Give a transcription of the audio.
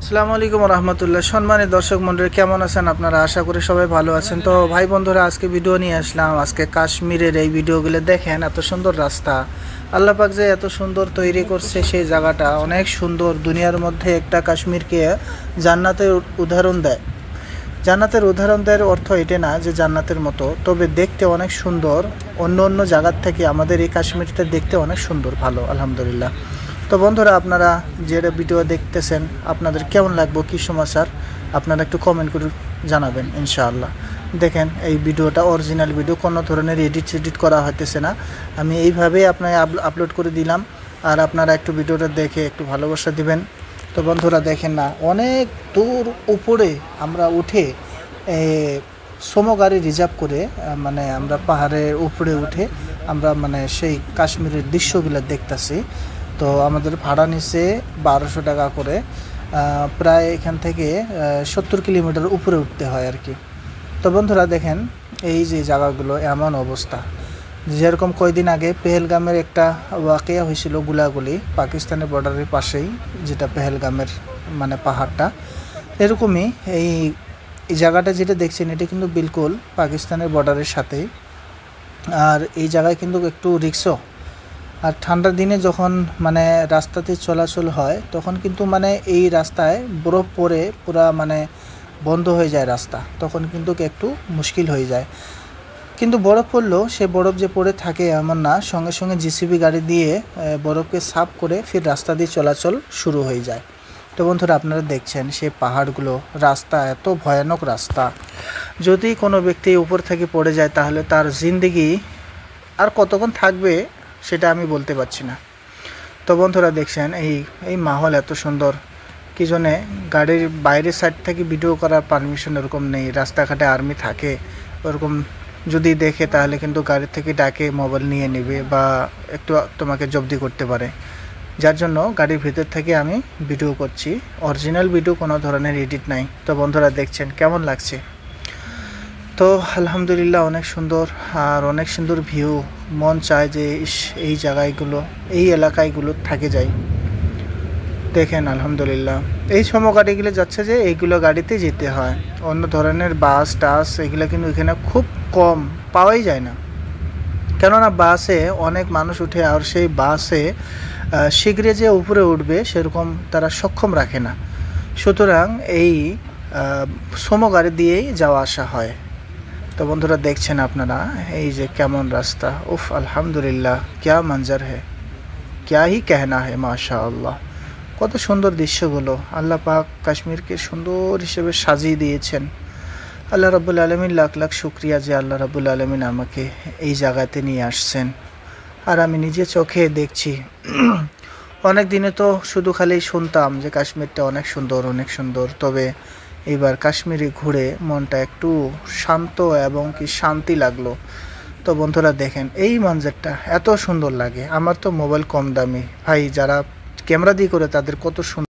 আসসালামু আলাইকুম রহমতুল্লাহ। সম্মানিত দর্শক মন্ডলী, কেমন আছেন আপনারা? আশা করি সবাই ভালো আছেন। তো ভাই বন্ধুরা, আজকে ভিডিও নিয়ে আসলাম। আজকে কাশ্মীরের এই ভিডিওগুলো দেখেন, এত সুন্দর রাস্তা আল্লাহ পাক যে এত সুন্দর তৈরি করছে, সেই জায়গাটা অনেক সুন্দর। দুনিয়ার মধ্যে একটা কাশ্মীরকে জান্নাতের উদাহরণ দেয়। জান্নাতের উদাহরণ দেওয়ার অর্থ এটা না যে জান্নাতের মতো, তবে দেখতে অনেক সুন্দর। অন্য অন্য জায়গার থেকে আমাদের এই কাশ্মীরটা দেখতে অনেক সুন্দর, ভালো, আলহামদুলিল্লাহ। তো বন্ধুরা, আপনারা যেটা ভিডিও দেখতেছেন, আপনাদের কেমন লাগবে, কী সমাচার, আপনারা একটু কমেন্ট করে জানাবেন ইনশাআল্লাহ। দেখেন, এই ভিডিওটা অরিজিনাল ভিডিও, কোনো ধরনের এডিট করা হইতেছে না। আমি এইভাবেই আপনাকে আপলোড করে দিলাম। আর আপনারা একটু ভিডিওটা দেখে একটু ভালোবাসা দিবেন। তো বন্ধুরা দেখেন না, অনেক দূর উপরে আমরা উঠে সোমো গাড়ি রিজার্ভ করে, মানে আমরা পাহাড়ের উপরে উঠে আমরা মানে সেই কাশ্মীরের দৃশ্যগুলো দেখতেছি। তো আমাদের ভাড়া নিচ্ছে 1200 টাকা করে। প্রায় এখান থেকে 70 কিলোমিটার উপরে উঠতে হয় আর কি। তো বন্ধুরা দেখেন, এই যে জায়গাগুলো এমন অবস্থা, যেরকম কয়দিন আগে পেহেলগামের একটা ওয়াকিয়া হয়েছিল, গুলাগুলি, পাকিস্তানের বর্ডারের পাশেই, যেটা পেহেলগামের মানে পাহাড়টা, এরকমই এই জায়গাটা যেটা দেখছেন, এটা কিন্তু বিলকুল পাকিস্তানের বর্ডারের সাথেই। আর এই জায়গায় কিন্তু একটু রিক্সও। আর ঠান্ডার দিনে যখন মানে রাস্তাতে চলাচল হয়, তখন কিন্তু মানে এই রাস্তায় বরফ পড়ে পুরা মানে বন্ধ হয়ে যায় রাস্তা, তখন কিন্তু একটু মুশকিল হয়ে যায়। কিন্তু বরফ পড়লেও সে বরফ যে পড়ে থাকে এমন না, সঙ্গে সঙ্গে জিসিবি গাড়ি দিয়ে বরফকে সাফ করে ফির রাস্তা দিয়ে চলাচল শুরু হয়ে যায়। তো বন্ধুরা, আপনারা দেখছেন সেই পাহাড়গুলো, রাস্তা এত ভয়ানক রাস্তা, যদি কোনো ব্যক্তি উপর থেকে পড়ে যায় তাহলে তার জিন্দেগি আর কতক্ষণ থাকবে সেটা আমি বলতে পারছি না। তো বন্ধুরা দেখছেন, এই মাহল এত সুন্দর, কি জন্যে গাড়ির বাইরের সাইড থেকে ভিডিও করার পারমিশন এরকম নেই। রাস্তাঘাটে আর্মি থাকে, ওরকম যদি দেখে তাহলে কিন্তু গাড়ি থেকে ডাকে মোবাইল নিয়ে নেবে বা একটু তোমাকে জব্দি করতে পারে। যার জন্য গাড়ির ভিতর থেকে আমি ভিডিও করছি, অরিজিনাল ভিডিও, কোনো ধরনের এডিট নাই। তো বন্ধুরা দেখছেন কেমন লাগছে? তো আলহামদুলিল্লাহ, অনেক সুন্দর, আর অনেক সুন্দর ভিউ। মন চায় যে এই জায়গাগুলো, এই এলাকাগুলো থাকে যাই। দেখেন আলহামদুলিল্লাহ, এই সময় গাড়িগুলো যাচ্ছে যে এইগুলো গাড়িতে যেতে হয়। অন্য ধরনের বাস টাস এগুলো কিন্তু এখানে খুব কম পাওয়াই যায় না, কেননা বাসে অনেক মানুষ উঠে, আর সেই বাসে শীঘ্রে যে উপরে উঠবে সেরকম তারা সক্ষম রাখে না। সুতরাং এই সোমো গাড়ি দিয়েই যাওয়া আসা হয়। তো বন্ধুরা দেখছেন আপনারা, এই যে কেমন রাস্তা, উফ আলহামদুলিল্লাহ, ক্যা মঞ্জর হে, ক্যা হি कहना है, মাশাআল্লাহ। কত সুন্দর দৃশ্যগুলো, আল্লাহ পাক কাশ্মীরকে সুন্দর হিসেবে সাজিয়ে দিয়েছেন। আল্লাহ রাব্বুল আলামিন লাখ লাখ শুকরিয়া যে আল্লাহ রাব্বুল আলামিন আমাকে এই জায়গাতে নিয়ে আসছেন, আর আমি নিজে চোখে দেখছি। অনেক দিনে তো শুধু খালি শুনতাম যে কাশ্মীরটা অনেক সুন্দর, অনেক সুন্দর, তবে এবার কাশ্মীরে ঘুরে মনটা একটু শান্ত এবং কি শান্তি লাগলো। তো বন্ধুরা দেখেন, এই মঞ্জারটা এত সুন্দর লাগে। আমার তো মোবাইল কম দামি ভাই, যারা ক্যামেরা দিয়ে করে তাদের কত সুন্দর